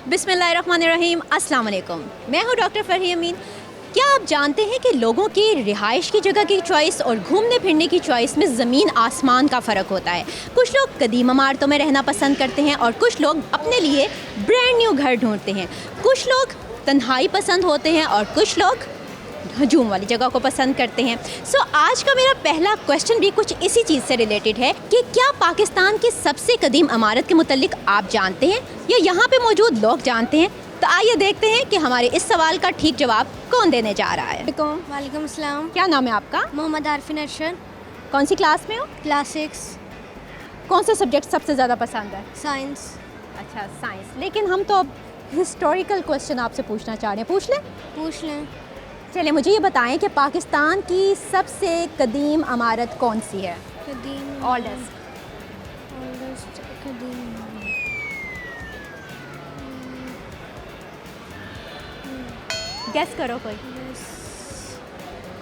बिस्मिल्लाहिर्रहमानिर्रहीम, अस्सलाम वालेकुम। मैं हूँ डॉक्टर फरही अमीन। क्या आप जानते हैं कि लोगों की रिहाइश की जगह की चॉइस और घूमने फिरने की चॉइस में ज़मीन आसमान का फ़र्क होता है। कुछ लोग कदीम इमारतों में रहना पसंद करते हैं और कुछ लोग अपने लिए ब्रांड न्यू घर ढूंढते हैं। कुछ लोग तन्हाई पसंद होते हैं और कुछ लोग हजूम वाली जगह को पसंद करते हैं। सो आज का मेरा पहला क्वेश्चन भी कुछ इसी चीज़ से रिलेटेड है कि क्या पाकिस्तान की सबसे कदीम इमारत के मुतल्लिक आप जानते हैं या यहाँ पे मौजूद लोग जानते हैं? तो आइए देखते हैं कि हमारे इस सवाल का ठीक जवाब कौन देने जा रहा है। वालेकुम अस्सलाम। क्या नाम है आपका? मोहम्मद आरफिन अरशद। कौन सी क्लास में हो? क्लास 6 कौन सा सब्जेक्ट सबसे ज़्यादा पसंद है? साइंस। अच्छा, साइंस। लेकिन हम तो अब हिस्टोरिकल क्वेश्चन आपसे पूछना चाह रहे हैं, पूछ लें? पूछ लें। चलिए मुझे ये बताएं कि पाकिस्तान की सबसे कदीम इमारत कौन सी है? कदीम ओल्डेस्ट। कदीम गेस करो कोई।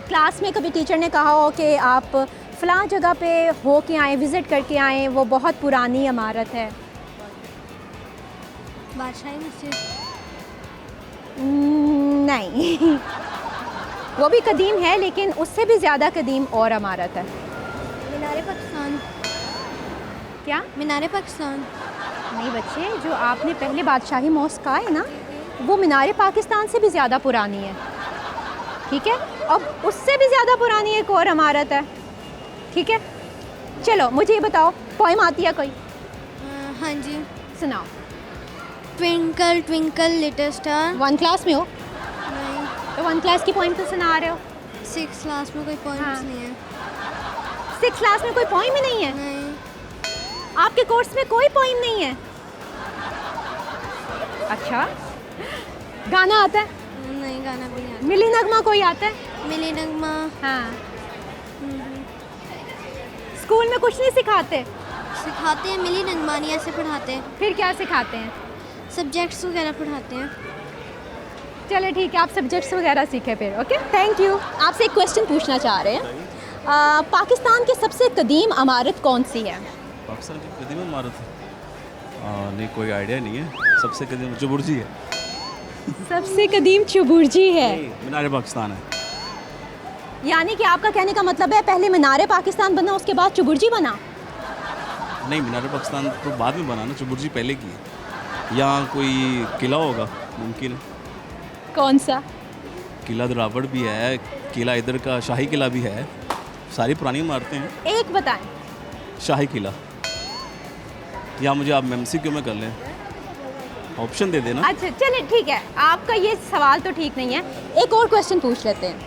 क्लास में कभी टीचर ने कहा हो कि आप फ़लाँ जगह पे हो के आएँ, विज़िट करके आएँ, वो बहुत पुरानी इमारत है। बादशाही मस्जिद। नहीं वो भी कदीम है लेकिन उससे भी ज़्यादा कदीम और इमारत है। मीनारे पाकिस्तान। क्या? मीनारे पाकिस्तान। नहीं बच्चे, जो आपने पहले बादशाही मॉस्क कहा है ना, वो मीनारे पाकिस्तान से भी ज़्यादा पुरानी है। ठीक है, अब उससे भी ज़्यादा पुरानी एक और इमारत है। ठीक है, चलो मुझे ये बताओ, पोएम आती है कोई? हाँ जी। सुनाओ। Twinkle twinkle little star. 1 class में हो नहीं, तो 1 क्लास की पोएम तो सुना रहे हो। 6 क्लास में कोई पॉइंट्स हाँ। नहीं है। 6 क्लास में कोई पोएम ही नहीं है? नहीं। आपके कोर्स में कोई पोएम नहीं है? अच्छा, गाना आता है? नहीं, गाना भी नहीं आता। मिली नगमा कोई आता है? मिली नगमा। हाँ। स्कूल में कुछ नहीं सिखाते? सिखाते हैं, मिली नगमानिया से पढ़ाते हैं। फिर क्या सिखाते हैं? सब्जेक्ट्स वगैरह पढ़ाते हैं। चले ठीक है, आप सब्जेक्ट्स वगैरह सीखें फिर। Okay, thank you. आपसे एक क्वेश्चन पूछना चाह रहे हैं। पाकिस्तान की सबसे कदीम इमारत कौन सी है? पाकिस्तान की कदीम इमारत नहीं, कोई आइडिया नहीं है। सबसे कदीम चुबुर्जी है। सबसे कदीम चुबुर्जी है। मीनार पाकिस्तान है। यानी कि आपका कहने का मतलब है पहले मीनार पाकिस्तान बना, उसके बाद चुबुर्जी बना? नहीं, मीनार पाकिस्तान तो बाद में बना ना, चुबुर्जी पहले की है। यहाँ कोई किला होगा, मुमकिन है। कौन सा? किला द्रावड़ भी है, किला इधर का शाही किला भी है। सारी पुरानी इमारतें हैं। एक बताएं। शाही किला, या मुझे आप MCQ में कर लें, ऑप्शन दे देना। अच्छा चलिए ठीक है, आपका ये सवाल तो ठीक नहीं है। एक और क्वेश्चन पूछ लेते हैं।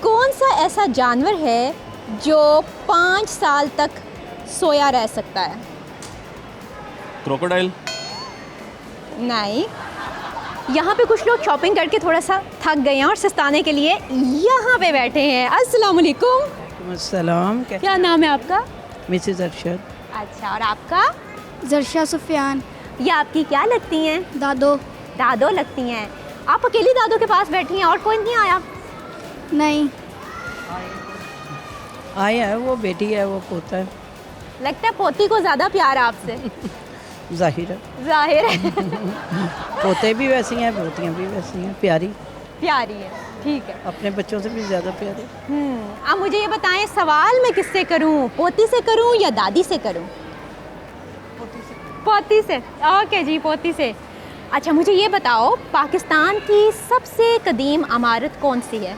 कौन सा ऐसा जानवर है जो 5 साल तक सोया रह सकता है? क्रोकोडाइल। नहीं। यहाँ पे कुछ लोग शॉपिंग करके थोड़ा सा थक गए हैं और सस्ताने के लिए यहाँ पे बैठे हैं। अस्सलाम वालेकुम। अस्सलाम। क्या नाम है आपका? मिसेस अरशद। अच्छा, और आपका? जरशा सुफियान। ये आपकी क्या लगती हैं? दादो। दादो लगती हैं। आप अकेली दादो के पास बैठी हैं और कोई नहीं आया? नहीं। आया है, वो बेटी है, वो पोता है। लगता है पोती को ज़्यादा प्यार है आपसे। जाहिर है। जाहिर है। पोते भी वैसी हैं, पोतियाँ भी वैसी हैं, प्यारी। प्यारी है, ठीक है। अपने बच्चों से भी ज़्यादा प्यारी। अब मुझे ये बताएं, सवाल मैं किससे करूं? पोती से करूं या दादी से करूं? पोती से। ओके जी, पोती से। अच्छा मुझे ये बताओ, पाकिस्तान की सबसे कदीम इमारत कौन सी है?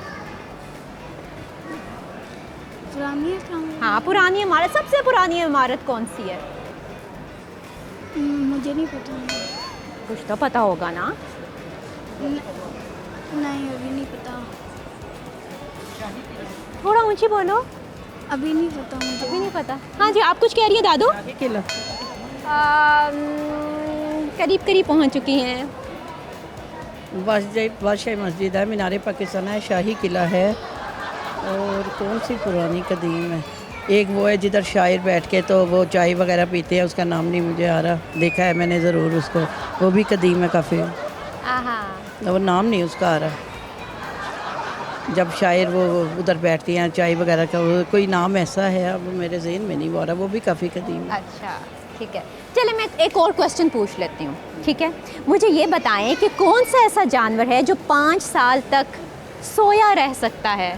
पुरानी है। हाँ, पुरानी इमारत। सबसे पुरानी इमारत कौन सी है? मुझे नहीं पता। कुछ तो पता होगा ना? नहीं, अभी नहीं पता। थोड़ा ऊंची बोलो। अभी नहीं पता मुझे। अभी नहीं पता। हाँ जी, आप कुछ कह रही है दादू? किला करीब करीब पहुंच चुकी हैं। बादशाही मस्जिद है, मीनार पाकिस्तान है, शाही किला है, और कौन सी पुरानी कदीम है? एक वो है जिधर शायर बैठ के तो वो चाय वगैरह पीते हैं, उसका नाम नहीं मुझे आ रहा। देखा है मैंने ज़रूर उसको, वो भी कदीम है काफ़ी। वो नाम नहीं उसका आ रहा। जब शायर वो उधर बैठती हैं चाय वगैरह का, वो कोई नाम ऐसा है, अब मेरे ज़हन में नहीं वो आ रहा। वो भी काफ़ी कदीम है। अच्छा ठीक है, चले मैं एक और क्वेश्चन पूछ लेती हूँ, ठीक है। मुझे ये बताएं कि कौन सा ऐसा जानवर है जो 5 साल तक सोया रह सकता है,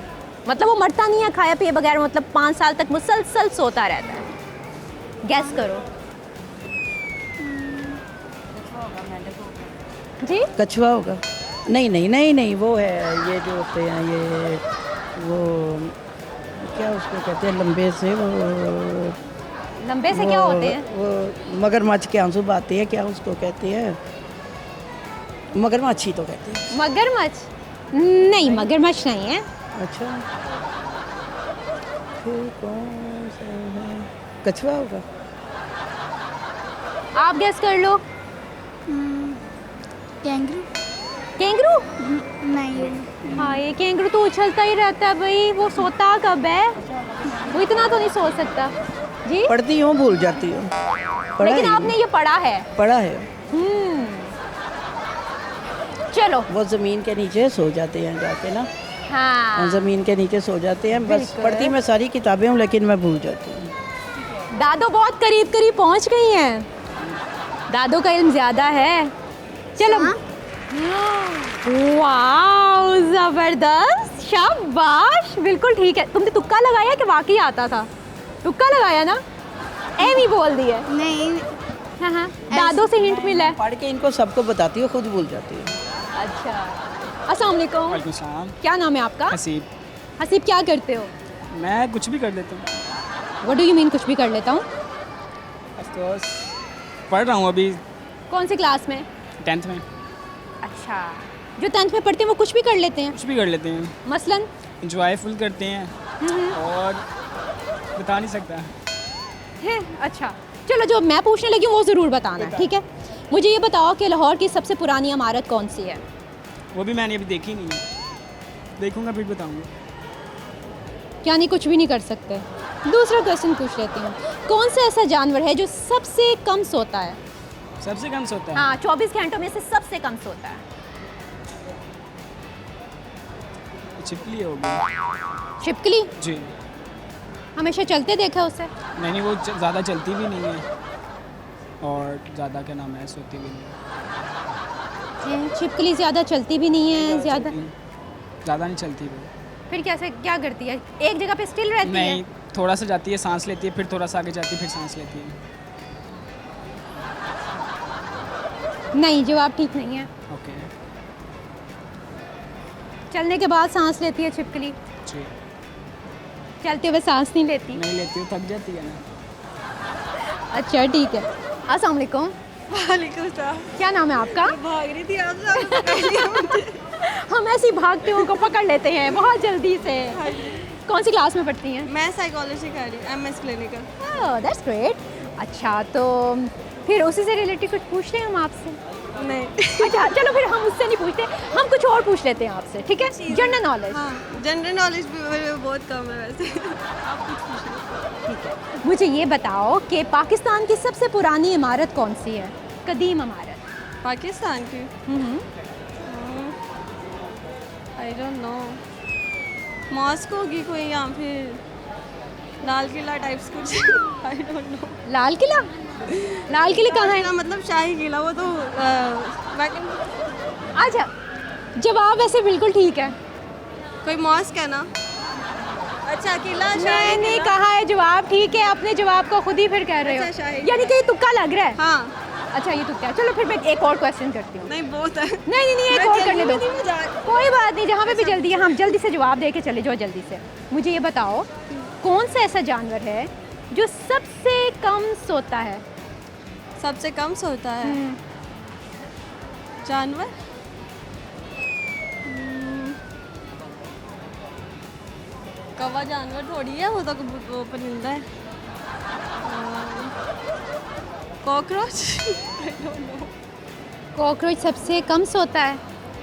मतलब वो मरता नहीं है खाया पिए बगैर, मतलब 5 साल तक मुसलसल सोता रहता है। गैस करो जी। कछुआ होगा। नहीं नहीं नहीं नहीं, वो है ये जो होते हैं ये, वो क्या उसको कहते हैं लंबे से, वो लंबे से क्या होते हैं? वो मगरमच्छ के आंसू बहाते हैं, क्या उसको कहते हैं? मगरमच्छ ही तो कहते हैं। मगरमच्छ? नहीं, मगरमच्छ नहीं है। अच्छा, फिर कौन सा है? कछुआ होगा। आप गैस कर लो। कैंगरू? कैंगरू? नहीं। हाँ, ये कैंगरू तो उछलता ही रहता है भाई, वो सोता कब है? वो इतना तो नहीं सो सकता जी। पढ़ती हूँ, भूल जाती हूँ। पढ़ा लेकिन है आपने ये पढ़ा है। पढ़ा है। चलो। वो ज़मीन के नीचे सो जाते हैं जाके ना। हाँ, ज़मीन के नीचे सो जाते हैं। बस बिल्कुल। पढ़ती मैं सारी किताबें हूँ, लेकिन मैं भूल जाती हूँ। दादो बहुत करीब करीब पहुंच गई हैं। दादो का इल्म ज़्यादा है। चलो। वाह, ज़बरदस्त, शाबाश, बिल्कुल ठीक है। तुमने तुक्का लगाया कि वाकई आता था? तुक्का लगाया ना, एम ही बोल दिया। नहीं। हाँ हाँ, दादो से हिंट मिला है। पढ़ के इनको सबको बताती हूँ, खुद भूल जाती हूँ। अच्छा, अस्सलाम वालेकुम। वालेकुम सलाम। क्या नाम है आपका? हसीब। हसीब, क्या करते हो? मैं कुछ भी कर देता हूँ। व्हाट डू यू मीन कुछ भी कर लेता हूँ? ऑफ कोर्स पढ़ रहा हूँ अभी कौन सी क्लास में? 10th में। अच्छा, जो 10th में पढ़ते हैं वो कुछ भी कर लेते हैं? कुछ भी कर लेते हैं, मसलन? इंजॉयफुल करते हैं और बता नहीं सकता। है, अच्छा, चलो जो मैं पूछने लगी हूँ वो ज़रूर बताना, ठीक है। मुझे ये बताओ कि लाहौर की सबसे पुरानी इमारत कौन सी है? वो भी मैंने अभी देखी नहीं है, देखूंगा फिर बताऊंगा। क्या नहीं, कुछ भी नहीं कर सकते? दूसरा क्वेश्चन पूछ लेती हूँ, कौन सा ऐसा जानवर है जो सबसे कम सोता है? सबसे कम सोता है? हाँ, 24 घंटों में से सबसे कम सोता है। छिपकली होगी। छिपकली? जी। हमेशा चलते देखा उसे? नहीं, वो ज़्यादा चलती भी नहीं है और ज़्यादा क्या नाम है, सोती भी नहीं है। छिपकली ज़्यादा चलती भी नहीं है, ज़्यादा ज़्यादा नहीं चलती वो। फिर कैसे क्या करती है? एक जगह पे स्टिल रहती है? नहीं, थोड़ा सा जाती है, सांस लेती है, फिर थोड़ा सा आगे जाती है, फिर सांस लेती है। नहीं, जवाब ठीक नहीं है। ओके। चलने के बाद सांस लेती है छिपकली, जी। चलते हुए सांस नहीं लेती। नहीं लेती हूँ, थक जाती है ना। अच्छा, ठीक है। अस्सलाम वालेकुम। वालेकुम सलाम। क्या नाम है आपका? भाग रही थी आपसे। हम ऐसे ही भागते हुए को पकड़ लेते हैं बहुत जल्दी से। कौन सी क्लास में पढ़ती हैं? मैं साइकोलॉजी कर रही हूँ, MS clinical. Oh, that's great. अच्छा, तो फिर उसी से रिलेटेड कुछ पूछ रहे हैं हम आपसे? नहीं। अच्छा, चलो फिर हम उससे नहीं पूछते, हम कुछ और पूछ लेते हैं आपसे, ठीक है? General knowledge. हाँ, जनरल नॉलेज भी मेरे में बहुत कम है वैसे। आप कुछ पूछिए। ठीक है, मुझे ये बताओ कि पाकिस्तान की सबसे पुरानी इमारत कौन सी है? कदीम इमारत। पाकिस्तान की? I don't know. मॉस्क होगी कोई, या फिर लाल किला टाइप्स कुछ। I don't know. Lal Qila? लाल किले कहाँ है? मतलब शाही किला, वो तो अच्छा, जवाब वैसे बिल्कुल ठीक है। कोई मॉस्क है ना? अच्छा, किला शाही मैंने किला। कहा है जवाब ठीक है, अपने जवाब को खुद ही फिर कह रहे अच्छा, हो, शाही यानी कि ये तुक्का लग रहा है। हाँ। अच्छा, ये तुक्का है। चलो फिर मैं एक और क्वेश्चन करती हूँ। नहीं, बहुत है। नहीं, एक मैं और जल्दी करने दो। में नहीं, मैं जा- कोई बात नहीं, जहाँ पे भी जल्दी है हम जल्दी से जवाब दे के चले जाओ जल्दी से। मुझे ये बताओ, कौन सा ऐसा जानवर है जो सबसे कम सोता है? सबसे कम सोता है जानवर? कौवा जानवर थोड़ी है, वो तो वो परिंदा है। कॉकरोच? कॉकरोच सबसे कम सोता है।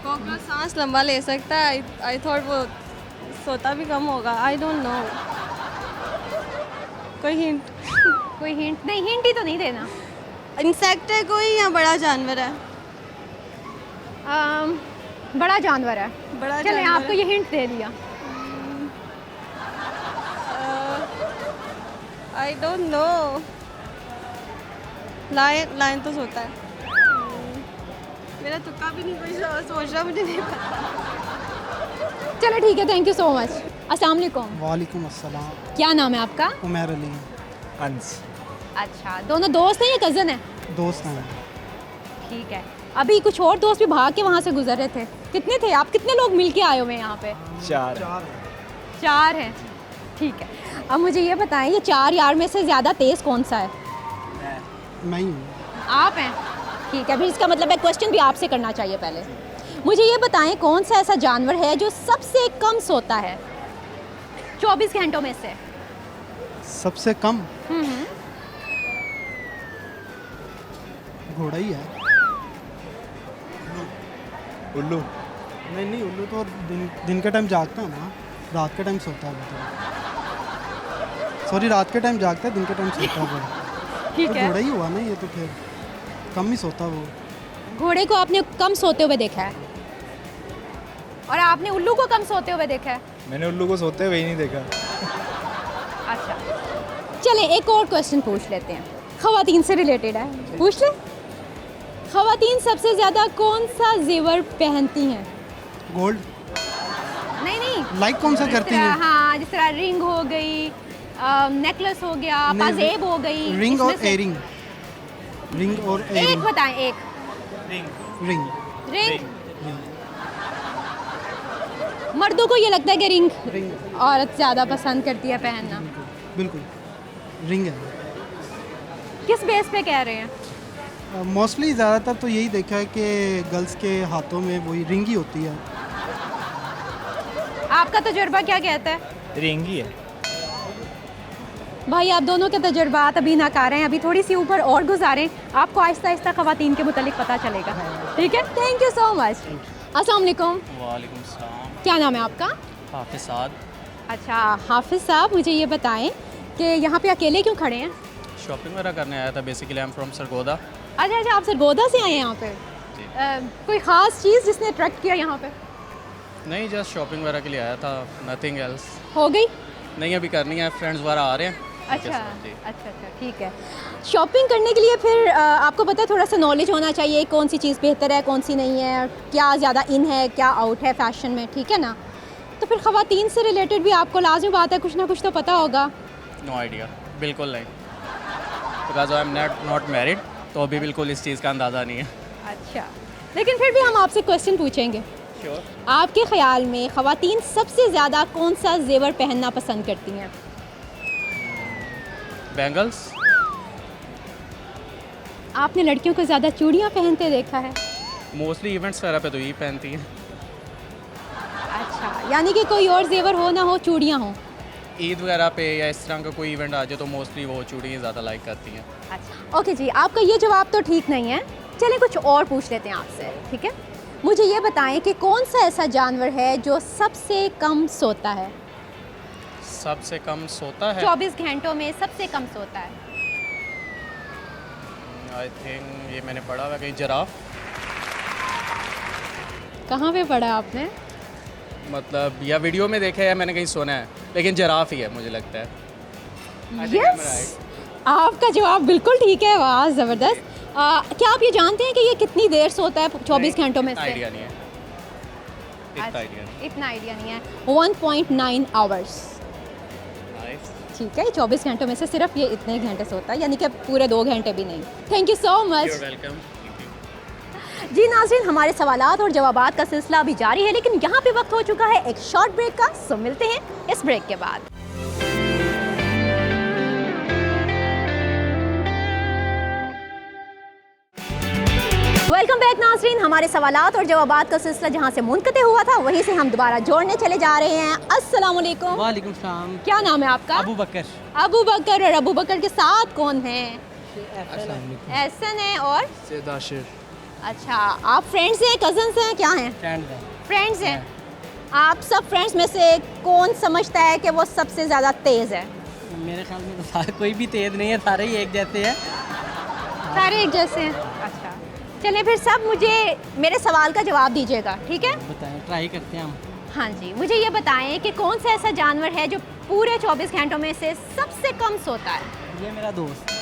कॉकरोच सांस लंबा ले सकता है। आई थॉट वो सोता भी कम होगा। I don't know. कोई हिंट? कोई हिंट? नहीं, हिंट ही तो नहीं देना। इंसेक्ट है कोई, या बड़ा जानवर है? बड़ा जानवर है। बड़ा चलें, जानवर आपको है। ये हिंट दे दिया। I don't know. लाइन तो सोता है। मेरा तुक्का भी नहीं कोई सोच रहा, मुझे नहीं पता। चलो ठीक है, थैंक यू सो मच। अस्सलाम वालेकुम। वालेकुम अस्सलाम। क्या नाम है आपका? उमर अली। अंस। अच्छा, दोनों दोस्त हैं या कज़न हैं? दोस्त हैं। ठीक है। अभी कुछ और दोस्त भी भाग के वहाँ से गुजर रहे थे। कितने थे आप? कितने लोग मिल के आए हुए हैं यहाँ पे? 4 हैं। ठीक है। अब मुझे ये बताएं, ये 4 यार में से ज़्यादा तेज़ कौन सा है? मैं ही हूँ। आप हैं? ठीक है, फिर इसका मतलब है क्वेश्चन भी आपसे करना चाहिए पहले। मुझे ये बताएं, कौन सा ऐसा जानवर है जो सबसे कम सोता है 24 घंटों में से? सबसे कम घोड़ा ही है। उल्लू। नहीं, उल्लू तो दिन के टाइम जागता है ना, रात के टाइम सोता है वो। सॉरी, रात के टाइम जागता है, दिन के टाइम सोता है वो। ठीक तो है। घोड़ा ही हुआ ना ये, तो फिर कम ही सोता वो। घोड़े को आपने कम सोते हुए देखा है और आपने उल्लू को कम सोते हुए देखा है? मैंने उल्लू को सोते हुए ही नहीं देखा। अच्छा, चले एक और क्वेश्चन पूछ लेते हैं, ख़वातीन से रिलेटेड है, पूछ ले। ख़वातीन सबसे ज़्यादा कौन सा जेवर पहनती हैं? गोल्ड। नहीं, लाइक कौन सा जिस करती तरह, हैं? हाँ, जिस तरह रिंग हो गई, नेकलेस हो गया, नहीं, पाजेब हो गई। रिंग इसमें और से- एयरिंग। रिंग और एक एयरिंग। बताएं, एक। रिंग। रिंग। मर्दों को ये लगता है कि रिंग औरत ज़्यादा पसंद करती है पहनना। बिल्कुल रिंग है। किस बेस पे कह रहे हैं? मोस्टली ज़्यादातर तो यही देखा है कि गर्ल्स के हाथों में वही रिंग ही होती है। आपका तजुर्बा क्या कहता है? रिंग ही है। भाई, आप दोनों के तजुर्बात अभी नाकार हैं, अभी थोड़ी सी ऊपर और गुजारें, आपको आहिस्ता आहिस्ता ख़वातीन के मुतालिक पता चलेगा। ठीक है, थैंक यू सो मच। अस्सलाम वालेकुम। वालेकुम सलाम। क्या नाम है आपका? हाफिज़ साद। अच्छा, हाफिज़ साहब, मुझे ये बताएं कि यहाँ पे अकेले क्यों खड़े हैं? शॉपिंग वगैरह करने आया था। Basically I am from Sargodha. अच्छा, आप सरगोदा से आए हैं यहाँ पे? कोई ख़ास चीज़ जिसने अट्रैक्ट किया यहाँ पे? नहीं, जस्ट शॉपिंग वगैरह के लिए आया था, नथिंग एल्स। हो गई? नहीं, अभी करनी है, फ्रेंड्स वगैरह आ रहे हैं। अच्छा, ठीक है। शॉपिंग करने के लिए फिर आपको पता है, थोड़ा सा नॉलेज होना चाहिए, कौन सी चीज़ बेहतर है, कौन सी नहीं है, क्या ज़्यादा इन है, क्या आउट है फैशन में, ठीक है ना? तो फिर ख़वातीन से रिलेटेड भी आपको लाजमी बात है कुछ ना कुछ तो पता होगा। नो आइडिया, बिल्कुल नहीं, because I am not married, तो अभी बिल्कुल इस चीज़ का अंदाज़ा नहीं है। अच्छा, लेकिन फिर भी हम आपसे क्वेश्चन पूछेंगे। श्योर। आपके ख़्याल में ख़वातीन सबसे ज़्यादा कौन सा जेवर पहनना पसंद करती हैं? बैंगल्स। आपने लड़कियों को ज़्यादा चूड़ियाँ पहनते देखा है? मोस्टली इवेंट्स वगैरह पे तो यही पहनती हैं। अच्छा, यानी कि कोई और जेवर हो ना हो, चूड़ियाँ हों। ईद वगैरह पे या इस तरह का कोई इवेंट आ जाए तो मोस्टली वो चूड़ी ज़्यादा लाइक करती हैं। अच्छा, ओके जी, आपका ये जवाब तो ठीक नहीं है। चलिए कुछ और पूछ लेते हैं आपसे, ठीक है? मुझे ये बताएं कि कौन सा ऐसा जानवर है जो सबसे कम सोता है? सबसे कम सोता है? 24 घंटों में सबसे कम सोता है। आई थिंक ये मैंने पढ़ा हुआ कहीं, जिराफ। कहाँ पे पढ़ा आपने? मतलब या वीडियो में देखा है या मैंने कहीं सुना है, लेकिन जिराफ ही है मुझे लगता है। I think I'm यस, आपका जवाब बिल्कुल ठीक है। वाह, ज़बरदस्त। क्या आप ये जानते हैं कि ये कितनी देर सोता है 24 घंटों में से? आइडिया नहीं है, इतना अच्छा, आइडिया नहीं। इतना आइडिया नहीं है। 1.9 आवर्स। नाइस। ठीक है, 24 घंटों में से सिर्फ ये इतने ही घंटे सोता है, यानी कि पूरे 2 घंटे भी नहीं। Thank you so much. You're welcome. जी नाज़रीन, हमारे सवालात और जवाबात का सिलसिला अभी जारी है, लेकिन यहाँ पे वक्त हो चुका है एक शॉर्ट ब्रेक का। सो मिलते हैं इस ब्रेक के बाद। वेलकम बैक नाज़रीन, हमारे सवालात और जवाबात का सिलसिला जहाँ से मुनक़ते हुआ था वहीं से हम दोबारा जोड़ने चले जा रहे हैं। अस्सलाम वालेकुम। वालेकुम सलाम। क्या नाम है आपका? अबू बकर। अबू बकर। और अबू बकर के साथ कौन है? एहसन है और सेदाशिर। अच्छा, आप फ्रेंड्स हैं, कजन्स हैं, क्या हैं? फ्रेंड है। फ्रेंड्स हैं। आप सब फ्रेंड्स में से कौन समझता है कि वो सबसे ज़्यादा तेज़ है? मेरे ख्याल में तो सारे कोई भी तेज नहीं है, सारे ही एक जैसे हैं। सारे एक जैसे हैं। अच्छा, चलिए फिर सब मुझे मेरे सवाल का जवाब दीजिएगा, ठीक है? बताएं, ट्राई करते हैं हम। हाँ जी, मुझे ये बताएं कि कौन सा ऐसा जानवर है जो पूरे 24 घंटों में से सबसे कम सोता है? ये मेरा दोस्त।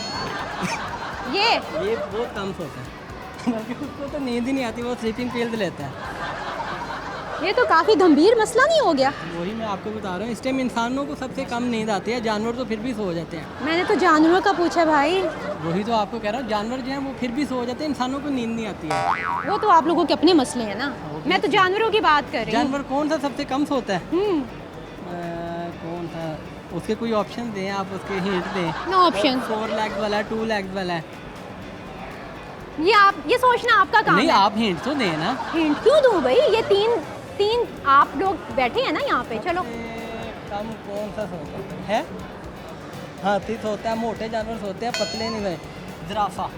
ये बहुत कम सोता है बल्कि उसको तो नींद ही नहीं आती, वो स्लीपिंग पिल्स लेता है। ये तो काफ़ी गंभीर मसला नहीं हो गया? वही मैं आपको बता रहा हूँ, इस टाइम इंसानों को सबसे कम नींद आती है, जानवर तो फिर भी सो जाते हैं। मैंने तो जानवरों का पूछा भाई। वही तो आपको कह रहा हूँ, जानवर जो हैं वो फिर भी सो जाते हैं, इंसानों को नींद नहीं आती है। वो तो आप लोगों के अपने मसले हैं ना, मैं तो जानवरों की बात कर रही हूँ। जानवर कौन सा सबसे कम सोता है? कौन सा? उसके कोई ऑप्शन दें आप, उसके हिंट दें। No option. 4 लेग्स वाला है, 2 लेग्स वाला है। ये सोचना आपका काम नहीं, है। आप हिंट तो दें ना। हिंट क्यों दूँ भाई? ये तीन आप लोग बैठे हैं ना यहाँ पे, चलो। कम कौन सा सोता है? हाथी सोता है, मोटे जानवर सोते हैं, पतले नहीं सोते। जिराफा।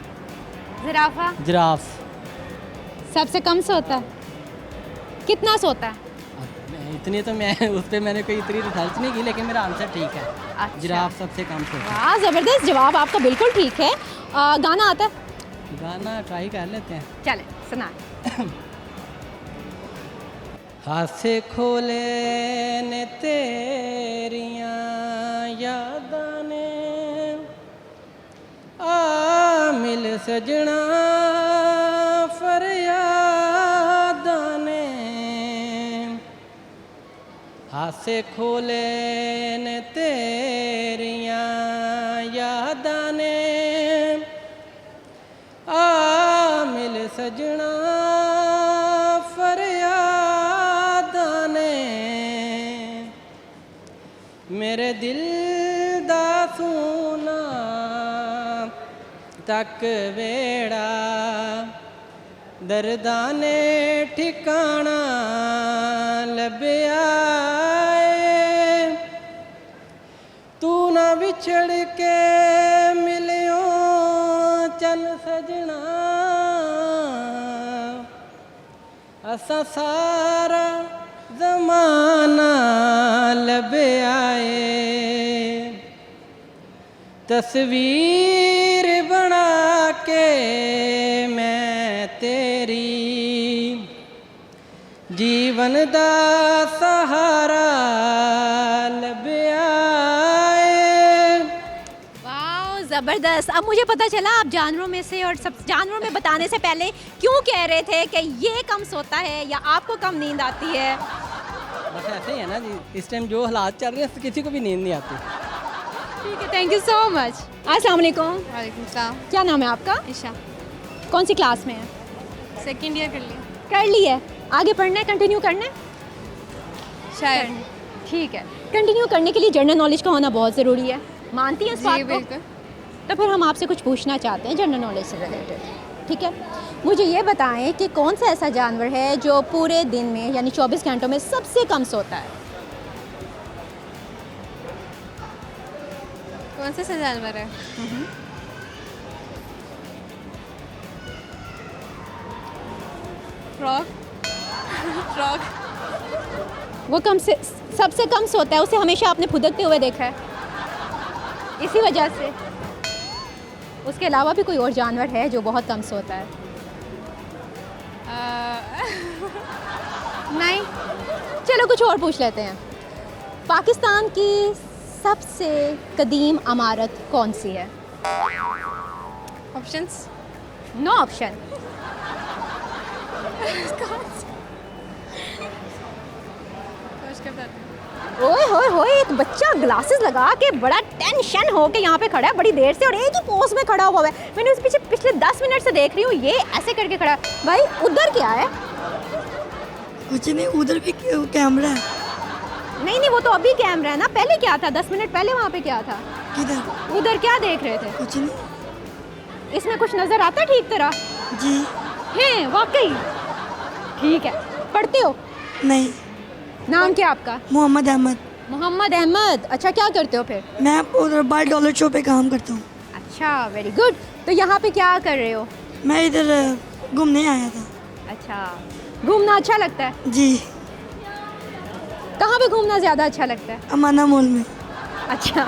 जिराफा जिराफ। सबसे कम सोता है? कितना सोता है? इतनी तो मैं उस पर मैंने कोई इतनी रिसर्च नहीं की, लेकिन मेरा आंसर ठीक है। अच्छा। जिराफ सबसे कम सोता वाह, ज़बरदस्त जवाब आपका, बिल्कुल ठीक है। गाना आता है? है। गाना ट्राई कर लेते हैं। चले सुना। हाथ से खोले ने तेरियां यादां ने, आ मिल सजना फरियादां ने। हाथ से खोले ने तेरियां यादां ने, आ मिल सजना मेरे दिल दा सोना तक वेड़ा, दर्दां ने ठिकाना लभ्या ए। तू ना विछड़ के मिलियो चन सजना, असा सारा ज़माना लभ्या ए। तस्वीर बना के मैं तेरी, जीवन दा सहारा लभ्या ए। वाह, ज़बरदस्त। अब मुझे पता चला आप जानवरों में से, और सब जानवरों में बताने से पहले क्यों कह रहे थे कि ये कम सोता है या आपको कम नींद आती है। बस ऐसे ही है ना जी, इस टाइम जो हालात चल रहे हैं किसी को भी नींद नहीं आती। ठीक है, थैंक यू सो मच। अस्सलाम वालेकुम। वालेकुम सलाम। क्या नाम है आपका? ईशा। कौन सी क्लास में है? सेकंड ईयर कर लिया। कर ली है, आगे पढ़ना है, कंटिन्यू करना है? शायद। ठीक है, कंटिन्यू करने के लिए जनरल नॉलेज का होना बहुत ज़रूरी है, मानती हैं इस बात जी को? बिल्कुल। तो फिर हम आपसे कुछ पूछना चाहते हैं जनरल नॉलेज से रिलेटेड, ठीक है? मुझे ये बताएं कि कौन सा ऐसा जानवर है जो पूरे दिन में यानी 24 घंटों में सबसे कम सोता है? कौन सा जानवर है? फ्रॉग। फ्रॉग। वो सबसे कम सोता है, उसे हमेशा आपने फुदकते हुए देखा है, इसी वजह से। उसके अलावा भी कोई और जानवर है जो बहुत कम सोता है? नहीं, चलो कुछ और पूछ लेते हैं। पाकिस्तान की सबसे कदीम इमारत कौन सी है? ऑप्शंस? No option. ओए होए होए, एक बच्चा ग्लासेस लगा के बड़ा टेंशन हो के यहाँ पे खड़ा है बड़ी देर से, और एक ही पोज में खड़ा हुआ है। मैंने उस पीछे पिछले 10 मिनट से देख रही हूँ, ये ऐसे करके खड़ा है। भाई उधर क्या है? कुछ नहीं, उधर भी कैमरा है। नहीं, वो तो अभी कैमरा है ना, पहले क्या था? 10 मिनट पहले वहाँ पे क्या था? किधर? उधर क्या देख रहे थे? कुछ नहीं। इसमें कुछ नजर आता ठीक तरह? जी। है वाकई? ठीक है, पढ़ते हो? नहीं। नाम क्या आपका? मोहम्मद अहमद। मोहम्मद अहमद। अच्छा, क्या करते हो फिर? मैं उधर बाल डॉलर शो पे काम करता हूँ। अच्छा, वेरी गुड। तो यहाँ पे क्या कर रहे हो? मैं इधर घूमने आया था। अच्छा, घूमना अच्छा लगता है? जी। कहाँ पे घूमना ज़्यादा अच्छा लगता है? अमाना मॉल में। अच्छा,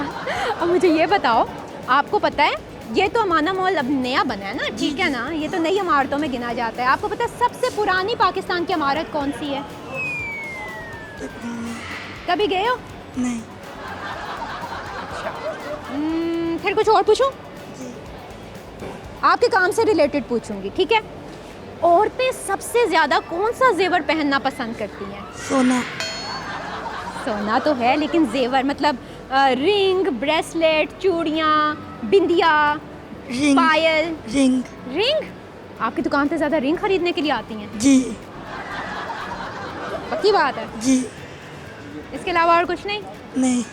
अब मुझे ये बताओ, आपको पता है ये तो अमाना मॉल अब नया बना है ना, ठीक है ना, ये तो नई इमारतों में गिना जाता है। आपको पता है सबसे पुरानी पाकिस्तान की इमारत कौन सी है? कभी गए हो? नहीं। फिर कुछ और पूछूं? आपके काम से रिलेटेड पूछूंगी, ठीक है? औरतें सबसे ज़्यादा कौन सा जेवर पहनना पसंद करती हैं? सोना। सोना तो है, लेकिन जेवर मतलब रिंग, ब्रेसलेट, चूड़ियाँ, बिंदिया, रिंग। पायल। रिंग। रिंग? आपकी दुकान पे ज़्यादा रिंग खरीदने के लिए आती हैं? जी। पक्की बात है? जी। इसके अलावा और कुछ नहीं? नहीं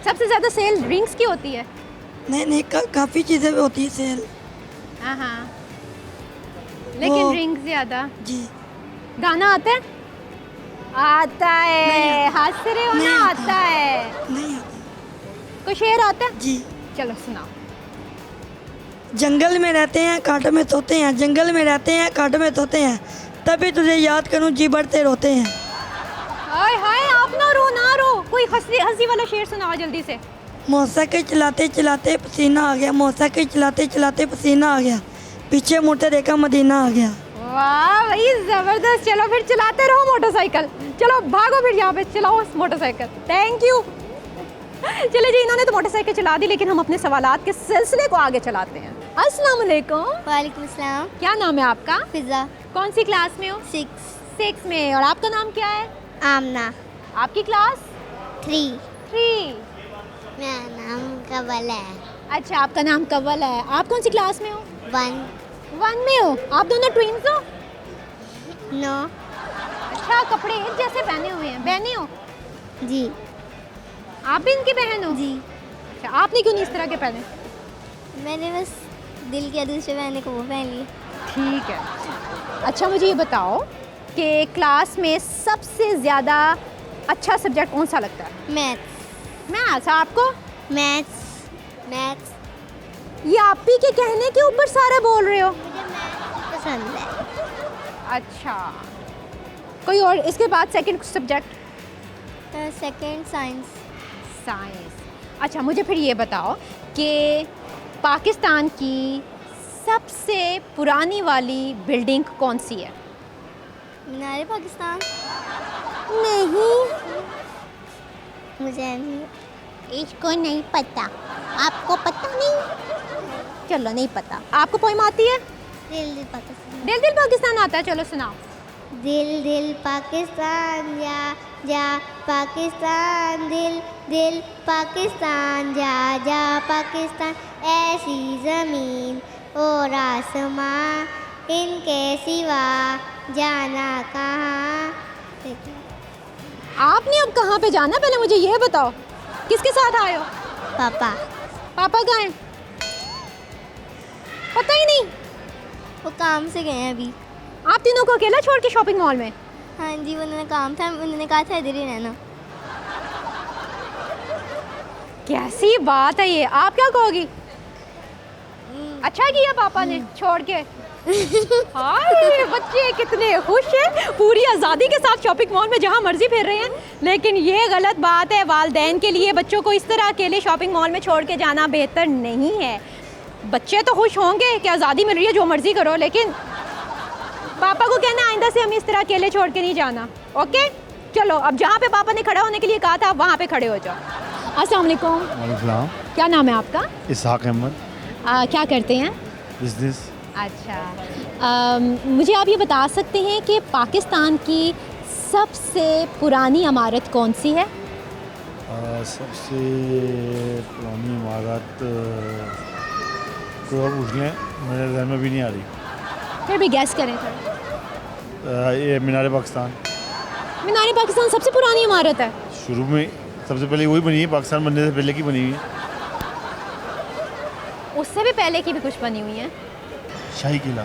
सबसे ज़्यादा सेल रिंग्स की होती है? नहीं काफ़ी चीज़ें होती है सेल। हाँ, लेकिन वो- रिंग ज़्यादा। जी। गाना आता है? आता है, हंस रहे हो नहीं ना? आता। आता है। नहीं आती। कोई शेर आता है? जी। चलो सुनाओ। जंगल में रहते हैं कांटों में सोते हैं, जंगल में रहते हैं कांटों में सोते हैं, तभी तुझे याद करूं जी बढ़ते रोते हैं। हाय हाय, आप ना रो, कोई हंसी वाला शेर सुनाओ जल्दी से। मोटरसाइकिल चलाते चलाते पसीना आ गया, मोटरसाइकिल चलाते चलाते पसीना आ गया, पीछे मुड़ते देखा मदीना आ गया। वाह भाई ज़बरदस्त। चलो फिर चलाते रहो मोटरसाइकिल। चलो भागो फिर, यहाँ पे चलाओ मोटरसाइकिल। Thank you. चले जी, इन्होंने तो मोटरसाइकिल चला दी, लेकिन हम अपने सवालात के सिलसिले को आगे चलाते हैं। अस्सलाम वालेकुम। वालेकुम अस्सलाम। क्या नाम है आपका? फिज़ा। कौन सी क्लास में हो? 6 में। और आपका नाम क्या है? आमना। आपकी क्लास? 3। 3। मेरा नाम कवल है। अच्छा, आपका नाम कव्वल है। आप कौन सी क्लास में हो? 1। 1 में हो। आप दोनों ट्विन्स हो? नो। अच्छा, कपड़े एक जैसे पहने हुए हैं। बहने हो? जी। आप भी इनकी बहन हो? जी। अच्छा, आपने क्यों नहीं इस तरह के पहने? मैंने बस दिल किया दूसरे बहने को वो पहन ली। ठीक है। अच्छा, मुझे ये बताओ कि क्लास में सबसे ज़्यादा अच्छा सब्जेक्ट कौन सा लगता है? मैथ्स। मैथ्स। आपको? मैथ्स ये आप ही के कहने के ऊपर सारा बोल रहे हो? मुझे मैथ्स पसंद है। अच्छा, कोई और इसके बाद second subject? Second science. Science. अच्छा, मुझे फिर ये बताओ कि पाकिस्तान की सबसे पुरानी वाली बिल्डिंग कौन सी है? मीनारे पाकिस्तान। नहीं, मुझे नहीं। इसको नहीं पता। आपको पता नहीं? चलो, नहीं पता। आपको पोइम आती है? दिल दिल पाकिस्तान। दिल दिल पाकिस्तान आता है। चलो सुनाओ। दिल दिल पाकिस्तान जा जा पाकिस्तान, दिल दिल पाकिस्तान जा जा पाकिस्तान, ऐसी ज़मीन और आसमां इनके सिवा जाना कहाँ। आपने अब कहाँ पे जाना, पहले मुझे ये बताओ। किसके साथ आए हो? पापा। पापा कहाँ हैं? पता ही नहीं। वो काम से गए हैं अभी। आप तीनों को अकेला छोड़ के शॉपिंग मॉल में? हाँ जी, उन्होंने काम था, उन्होंने कहा था इधर ही रहना। कैसी बात है ये, आप क्या कहोगी? अच्छा किया पापा ने छोड़ के। हाय, बच्चे कितने खुश हैं, पूरी आज़ादी के साथ शॉपिंग मॉल में जहाँ मर्जी फिर रहे हैं। लेकिन ये गलत बात है, वालिदैन के लिए बच्चों को इस तरह अकेले शॉपिंग मॉल में छोड़ के जाना बेहतर नहीं है। बच्चे तो खुश होंगे कि आज़ादी मिल रही है, जो मर्जी करो, लेकिन पापा को कहना आइंदा से हमें इस तरह अकेले छोड़ के नहीं जाना। ओके, चलो अब जहाँ पे पापा ने खड़ा होने के लिए कहा था वहाँ पे खड़े हो जाओ। अस्सलाम वालेकुम। वालेकुम। क्या नाम है आपका? इसहाक अहमद। क्या करते हैं? बिजनेस। अच्छा, मुझे आप ये बता सकते हैं कि पाकिस्तान की सबसे पुरानी इमारत कौन सी है? सबसे पुरानी इमारत को पूछ लें, मेरे जहन में भी नहीं आ रही। फिर भी गैस करें थोड़ा। ये मीनार पाकिस्तान। मीनार पाकिस्तान सबसे पुरानी इमारत है? शुरू में सबसे पहले वही बनी है, पाकिस्तान बनने से पहले की बनी हुई है। उससे भी पहले की भी कुछ बनी हुई है। शाही किला।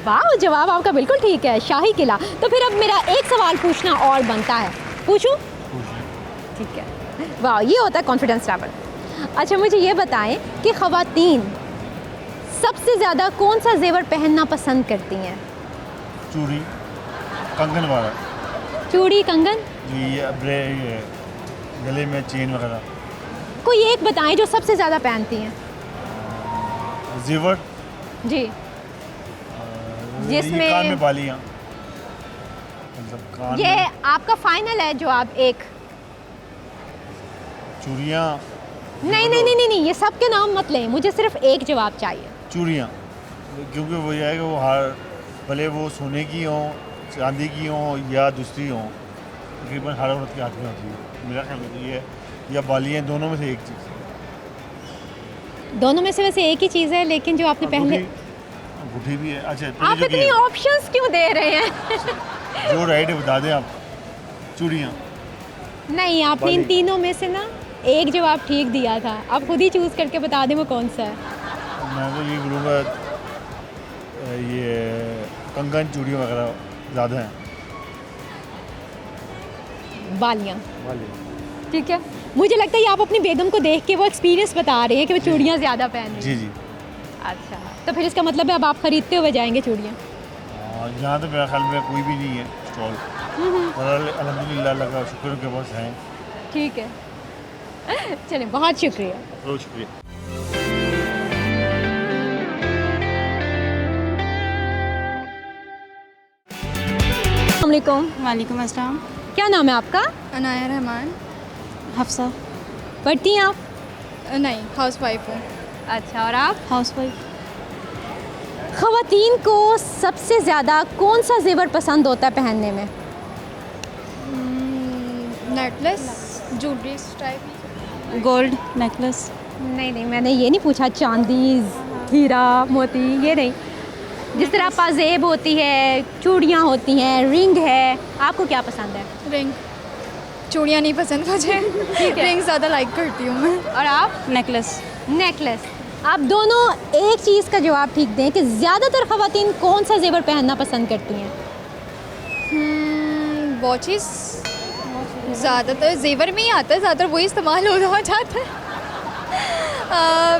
वाह, जवाब आपका बिल्कुल ठीक है, शाही किला। तो फिर अब मेरा एक सवाल पूछना और बनता है, पूछूं? ठीक है। वाह, ये होता है कॉन्फिडेंस लेवल। अच्छा, मुझे ये बताएं कि ख़वातीन सबसे ज़्यादा कौन सा जेवर पहनना पसंद करती हैं? चूड़ी, कंगन वाला। चूड़ी, कंगन जी, ये गले में चेन वगैरह। कोई एक बताएं जो सबसे ज़्यादा पहनती हैं। जेवर जी, जिसमें ये कान में बालियाँ, मतलब कान ये में आपका फाइनल है जवाब? एक? चूड़ियाँ। नहीं नहीं नहीं नहीं नहीं, ये सब के नाम मत लें, मुझे सिर्फ एक जवाब चाहिए। चूड़ियाँ, क्योंकि वो यह है कि वो हार भले वो सोने की हों, चांदी की हों या दूसरी हों, तकरीबन हर औरत के हाथ में होती है। मेरा ख्याल में ये है, या बालियाँ, दोनों में से एक चीज़। दोनों में से वैसे एक ही चीज़ है, लेकिन जो आपने पहले अंगूठी भी है। अच्छा, आप इतनी ऑप्शंस क्यों दे रहे हैं? जो राइट है बता दें आप। चूड़ियाँ। नहीं, आपने इन तीनों में से ना एक जवाब ठीक दिया था, आप खुद ही चूज़ करके बता दें वो कौन सा है। मैं तो ये बोलूँगा ये कंगन चूड़ियाँ वगैरह ज़्यादा हैं। बालियाँ। ठीक है, मुझे लगता है ये आप अपनी बेगम को देख के वो एक्सपीरियंस बता रहे हैं कि वो चूड़ियाँ ज़्यादा पहन रही हैं। जी। अच्छा, तो फिर इसका मतलब है अब आप खरीदते हुए जाएंगे चूड़ियाँ? यहाँ तो मेरे ख्याल में कोई भी नहीं है स्टॉल, और अल्हम्दुलिल्लाह अल्लाह का शुक्र के पास हैं। ठीक है, चलिए बहुत शुक्रिया। बहुत शुक्रिया। अस्सलामुअलैकुम। वालेकुम अस्सलाम। क्या नाम है आपका? अनाया रहमान। हफ्सा। पढ़ती हैं आप? नहीं, हाउस वाइफ हूँ। अच्छा, और आप? House wife. ख़वातीन को सबसे ज़्यादा कौन सा जेवर पसंद होता है पहनने में? Necklace, jewellery type, gold necklace. नहीं, मैंने ये नहीं पूछा चांदी, हीरा, मोती, ये नहीं। जिस तरह पाजेब होती है, चूड़ियाँ होती हैं, रिंग है, आपको क्या पसंद है? रिंग। चूड़ियाँ नहीं पसंद मुझे, रिंग ज़्यादा लाइक करती हूँ मैं। और आप? नेकलेस। नेकलेस। आप दोनों एक चीज़ का जवाब ठीक दें कि ज़्यादातर ख़वातीन कौन सा जेवर पहनना पसंद करती हैं? वॉचेस। ज़्यादातर जेवर में ही आता है, ज़्यादातर वही इस्तेमाल हो जाता है।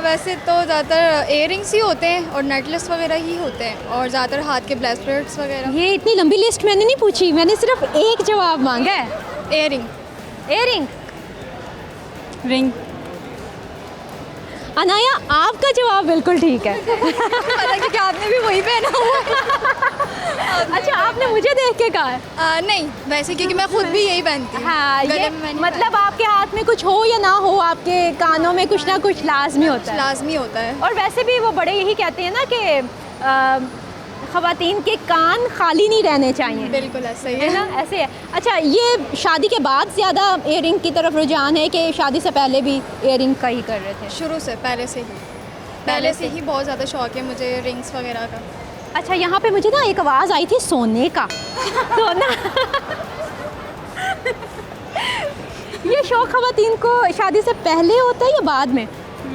वैसे तो ज़्यादातर इयररिंग्स ही होते हैं और नेकलेस वगैरह ही होते हैं, और ज़्यादातर हाथ के ब्रेसलेट्स वगैरह। ये इतनी लंबी लिस्ट मैंने नहीं पूछी, मैंने सिर्फ एक जवाब मांगा है। इयररिंग। इयररिंग। रिंग। अनाया, आपका जवाब बिल्कुल ठीक है। क्योंकि आपने भी वही पहना हुआ है। अच्छा, आपने मुझे देख के कहा है? नहीं, वैसे क्योंकि मैं खुद भी यही पहनती हूँ। हाँ, गले ये में मैंने मतलब आपके हाथ में कुछ हो या ना हो, आपके कानों में कुछ ना कुछ लाजमी होता है। लाजमी होता है। और वैसे भी वो बड़े यही कहते हैं ना कि ख़वातीन के कान खाली नहीं रहने चाहिए। बिल्कुल ऐसा ही है ना, ऐसे है। अच्छा, ये शादी के बाद ज़्यादा इयररिंग की तरफ रुझान है कि शादी से पहले भी इयररिंग का ही कर रहे थे? शुरू से, पहले से ही बहुत ज़्यादा शौक है मुझे रिंग्स वगैरह का। अच्छा, यहाँ पे मुझे ना एक आवाज़ आई थी सोने का। सोना। ये शौक ख़वातीन को शादी से पहले होता है या बाद में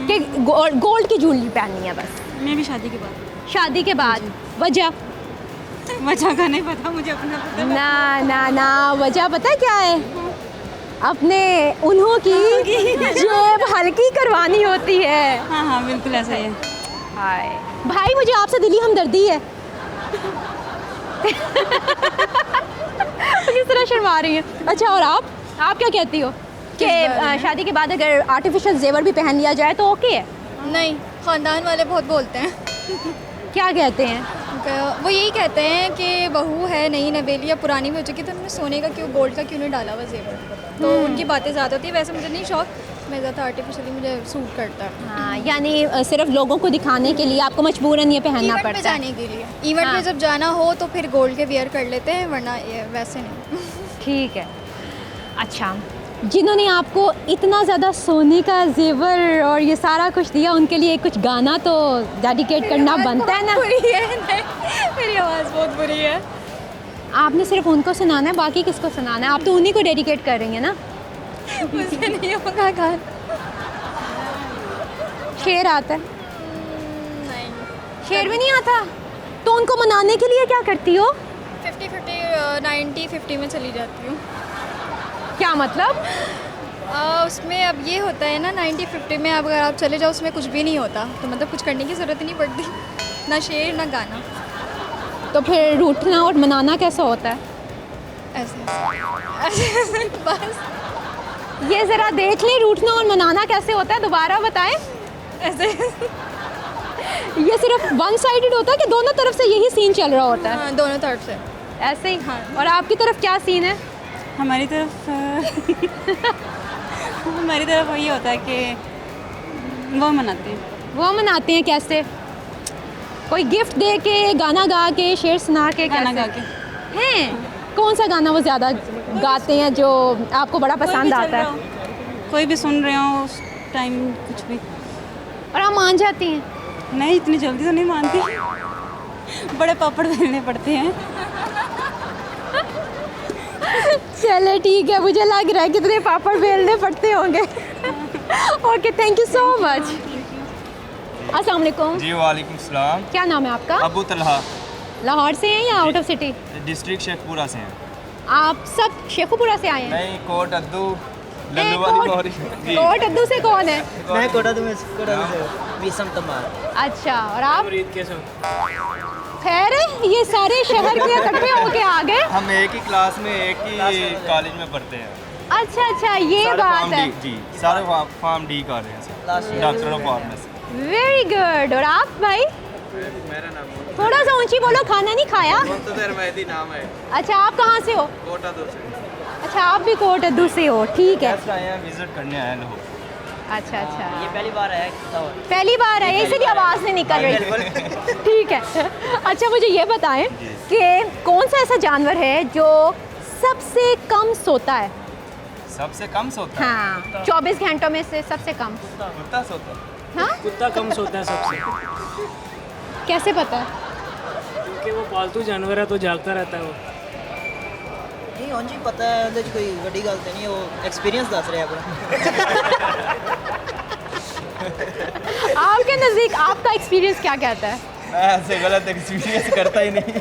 कि गोल्ड की ज्वेलरी पहननी है बस? मैं भी शादी के बाद। शादी के बाद। वजह का नहीं पता मुझे, अपना पता। ना, वजह पता है क्या है? अपने उन्हों की जेब हल्की करवानी होती है। हाँ, बिल्कुल ऐसा ही है। हाय भाई, मुझे आपसे दिली हमदर्दी है। किस तरह शर्मा रही है। अच्छा, और आप क्या कहती हो कि शादी के बाद अगर आर्टिफिशियल जेवर भी पहन लिया जाए तो ओके है? नहीं, ख़ानदान वाले बहुत बोलते हैं। क्या कहते हैं? वो यही कहते हैं कि बहू है नई नवेली या पुरानी भी हो चुकी, तो उन्होंने सोने का क्यों, गोल्ड का क्यों नहीं डाला हुआ जेवर। तो उनकी बातें ज़्यादा होती है। वैसे मुझे नहीं शौक, मैं ज़्यादा आर्टिफिशियली मुझे सूट करता है। हाँ, यानी सिर्फ लोगों को दिखाने के लिए आपको मजबूरन ये पहनना इवेंट पे पड़ता है। जाने के लिए, इवेंट पे जब जाना हो तो फिर गोल्ड के वियर कर लेते हैं, वरना ये वैसे नहीं। ठीक है। अच्छा, जिन्होंने आपको इतना ज़्यादा सोने का जेवर और ये सारा कुछ दिया, उनके लिए कुछ गाना तो डेडिकेट करना बनता है ना? बुरी है, नहीं, मेरी आवाज़ बहुत बुरी है। आपने सिर्फ उनको सुनाना है, बाकी किसको सुनाना है? आप तो उन्हीं को डेडिकेट कर रही हैं ना? मुझसे नहीं होगा गाना। शेर आता है? नहीं, शेर भी नहीं आता? तो उनको मनाने के लिए क्या करती हो? 50-50, 90-50 में चली जाती हूँ। क्या मतलब? उसमें अब ये होता है ना, 90-50 में अब अगर आप चले जाओ उसमें कुछ भी नहीं होता, तो मतलब कुछ करने की ज़रूरत ही नहीं पड़ती, ना शेर ना गाना। तो फिर रूठना और मनाना कैसा होता है? ऐसे बस ये ज़रा देख लें, रूठना और मनाना कैसे होता है, दोबारा बताएं। ऐसे। ये सिर्फ वन साइडेड होता है कि दोनों तरफ से यही सीन चल रहा होता है? हाँ, दोनों तरफ से ऐसे ही। हाँ। और आपकी तरफ क्या सीन है? हमारी तरफ वही होता है कि वो मनाते हैं। वो मनाते हैं कैसे? कोई गिफ्ट दे के, गाना गा के, शेर सुना के? गाना गा के। हैं? कौन सा गाना वो ज़्यादा गाते हैं जो आपको बड़ा पसंद आता है? कोई भी सुन रहे हो उस टाइम कुछ भी। और आप मान जाती हैं? नहीं, इतनी जल्दी तो नहीं मानती, बड़े पापड़ बेलने पड़ते हैं। चले ठीक है, मुझे लग रहा है कितने पापड़ बेलने पड़ते होंगे। Okay, thank you so much. अस्सलाम वालेकुम। जी वालेकुम सलाम। क्या नाम है आपका? अबू तलहा। लाहौर से हैं या out of city? District Sheikhpura से हैं। आप सब शेखुपुरा से आए हैं? नहीं, कोट अद्दू ए, लल्लू वाली कोट- मोहरी। जी। कोट अद्दू से कौन है? मैं कोटा से विसम तमार। अच्छा, और आप? खैर है, ये सारे शहर के इकट्ठे होके आ गए। हम एक ही क्लास में एक ही कॉलेज में पढ़ते हैं। अच्छा अच्छा, ये सारे बात फार्म है। डी, जी सारे फार्म डी कर रहे हैं, doctor of pharmacy. Very good. और आप भाई? मेरा नाम थोड़ा सा ऊंची बोलो, खाना नहीं खाया? मुंतज़र मेहदी नाम है। अच्छा, आप कहाँ से हो? कोटा दो से। अच्छा, आप भी कोट अद्दू से हो, ठीक है। गेस्ट आए हैं, विजिट करने आए हैं लोग। अच्छा अच्छा, ये पहली बार है पहली बार है, इसलिए आवाज़ नहीं निकल रही। ठीक है। अच्छा, मुझे ये बताएं कि कौन सा ऐसा जानवर है जो सबसे कम सोता है? सबसे कम सोता है? हाँ, 24 घंटों में से सबसे कम। कुत्ता सोता है। हाँ, कुत्ता कम सोता है सबसे, कैसे पता है? क्योंकि वो पालतू जानवर है तो जागता रहता है वो। नहीं हाँ जी पता है, ਉਹਦੇ 'ਚ कोई ਵੱਡੀ ਗੱਲ ਤੇ ਨਹੀਂ, ਉਹ ਐਕਸਪੀਰੀਅੰਸ ਦੱਸ ਰਿਹਾ ਆਪਣਾ। आपके नज़दीक आपका एक्सपीरियंस क्या कहता है? मैं ऐसे गलत एक्सपीरियंस करता ही नहीं।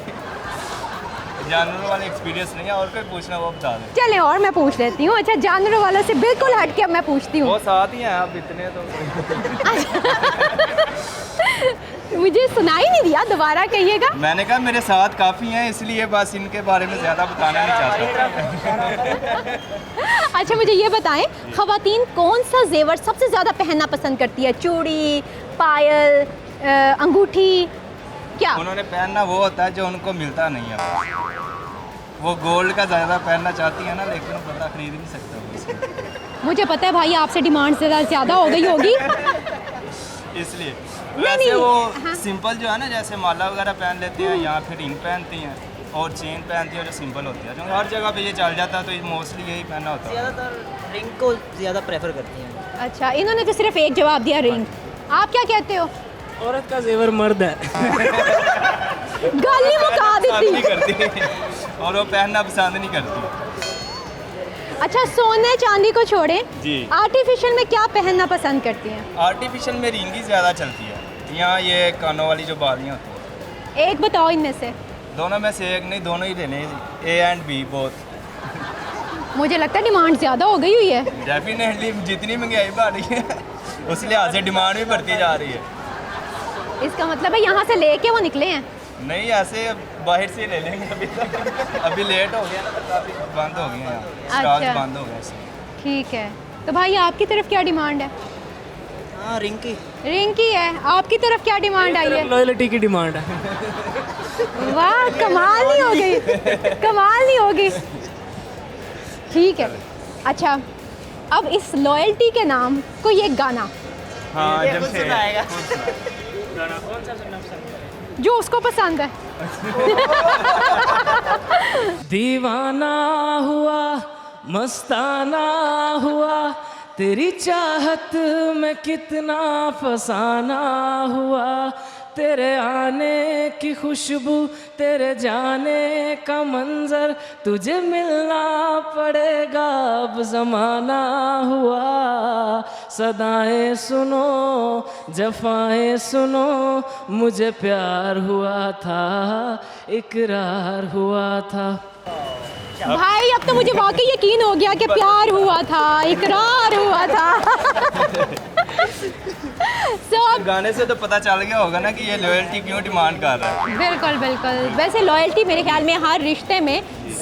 जानवरों वाले एक्सपीरियंस नहीं है, और कोई पूछना वो बता दें। चलें और मैं पूछ लेती हूँ। अच्छा, जानवरों वालों से बिल्कुल हट के अब मैं पूछती हूँ। वो साथ ही हैं आप इतने तो। मुझे सुनाई नहीं दिया, दोबारा कहिएगा। मैंने कहा मेरे साथ काफ़ी हैं, इसलिए बस इनके बारे में ज़्यादा बताना नहीं चाहता। अच्छा, मुझे ये बताएं, ख़वातीन कौन सा जेवर सबसे ज़्यादा पहनना पसंद करती है? चूड़ी, पायल, अंगूठी, क्या? उन्होंने पहनना वो होता है जो उनको मिलता नहीं है। वो गोल्ड का ज़्यादा पहनना चाहती है ना, लेकिन वो बंदा खरीद नहीं सकता वो इसको। मुझे पता है भाई, आपसे डिमांड ज़्यादा हो गई होगी। इसलिए नहीं, वैसे वो हाँ। सिंपल जो है ना, जैसे माला वगैरह पहन लेती हैं या फिर रिंग पहनती हैं और चेन पहनती है जो सिंपल होती है, जो हर जगह पे ये चल जाता है, तो ये मोस्टली यही पहनना होता है। ज़्यादातर रिंग को ज़्यादा प्रेफर करती हैं। अच्छा, इन्होंने तो सिर्फ एक जवाब दिया, रिंग। आप क्या कहते हो? औरत का जेवर मर्द है। गाली मुका पसंद नहीं देती। करती और वो पहनना पसंद नहीं करती। अच्छा, सोने चांदी को छोड़ें, जी। आर्टिफिशियल में क्या पहनना पसंद करती हैं? आर्टिफिशियल में रिंग ही ज़्यादा चलती है। यहाँ ये कानों वाली जो बालियाँ होती हैं। एक बताओ इनमें से। दोनों में से एक नहीं, दोनों ही लेने, ए एंड बी बोथ। मुझे लगता है डिमांड ज़्यादा हो गई हुई है। डेफिनेटली जितनी महंगाई बढ़ रही है उस लिहाज से डिमांड भी बढ़ती जा रही है। इसका मतलब है यहाँ से लेके वो निकले हैं। नहीं, ऐसे बाहर से ही ले लेंगे अभी तक। अभी लेट हो गया ना, तो काफ़ी बंद हो गए हैं यहाँ, स्टॉक अच्छा। बंद हो गए इसलिए। ठीक है, तो भाई आपकी तरफ क्या डिमांड है? हाँ रिंग की। रिंग की है। आपकी तरफ क्या डिमांड आई है? लॉयल्टी की डिमांड है। वाह, कमाल नहीं हो गई, कमाल नहीं होगी। ठीक है। अच्छा, अब इस लॉयल्टी के नाम कोई एक गाना हाँ, ये जब खुद से सुनाएगा। जो उसको पसंद है। दीवाना हुआ, मस्ताना हुआ, तेरी चाहत में कितना फसाना हुआ, तेरे आने की खुशबू, तेरे जाने का मंजर, तुझे मिलना पड़ेगा अब ज़माना हुआ। सदाएं सुनो, जफ़ाएं सुनो, मुझे प्यार हुआ था, इकरार हुआ था। भाई, अब तो मुझे वाकई यकीन हो गया कि प्यार हुआ था, इकरार हुआ था। अब गाने से तो पता चल गया होगा ना कि ये लॉयल्टी क्यों डिमांड कर रहा है। बिल्कुल बिल्कुल। वैसे लॉयल्टी मेरे ख्याल में हर रिश्ते में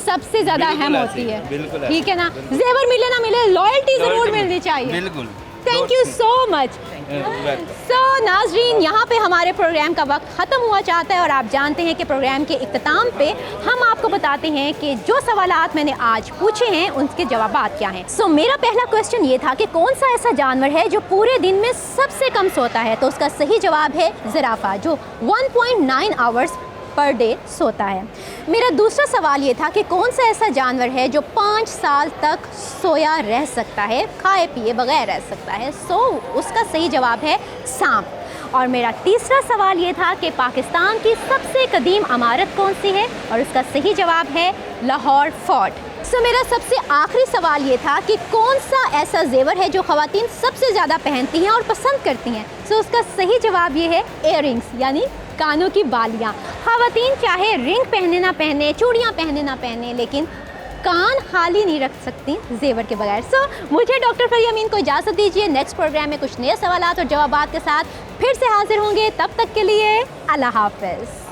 सबसे ज़्यादा बिल्कुल अहम ऐसी होती है, है। बिल्कुल ऐसी। ठीक है ना, जेवर मिले ना मिले, लॉयल्टी ज़रूर मिलनी चाहिए। बिल्कुल। Thank you so much. So Nazreen, यहाँ पे हमारे प्रोग्राम का वक्त ख़त्म हुआ चाहता है और आप जानते हैं कि प्रोग्राम के इख्तिताम पे हम आपको बताते हैं कि जो सवालात मैंने आज पूछे हैं उनके जवाबात क्या हैं। सो मेरा पहला क्वेश्चन ये था कि कौन सा ऐसा जानवर है जो पूरे दिन में सबसे कम सोता है, तो उसका सही जवाब है ज़िराफ़ा, जो 1.9 आवर्स पर डे सोता है। मेरा दूसरा सवाल ये था कि कौन सा ऐसा जानवर है जो 5 साल तक सोया रह सकता है, खाए पिए बगैर रह सकता है, सो उसका सही जवाब है सांप। और मेरा तीसरा सवाल ये था कि पाकिस्तान की सबसे कदीम इमारत कौन सी है, और उसका सही जवाब है लाहौर फोर्ट। सो मेरा सबसे आखिरी सवाल ये था कि कौन सा ऐसा जेवर है जो ख़वातीन सबसे ज़्यादा पहनती हैं और पसंद करती हैं, सो उसका सही जवाब ये है इयररिंग्स, यानी कानों की बालियाँ। ख़वातीन चाहे रिंग पहने ना पहने, चूड़ियाँ पहने ना पहने, लेकिन कान खाली नहीं रख सकती जेवर के बगैर। सो मुझे डॉक्टर फरिया अमीन को इजाज़त दीजिए। नेक्स्ट प्रोग्राम में कुछ नए सवालात और जवाबात के साथ फिर से हाजिर होंगे। तब तक के लिए अल्लाह हाफ़िज़।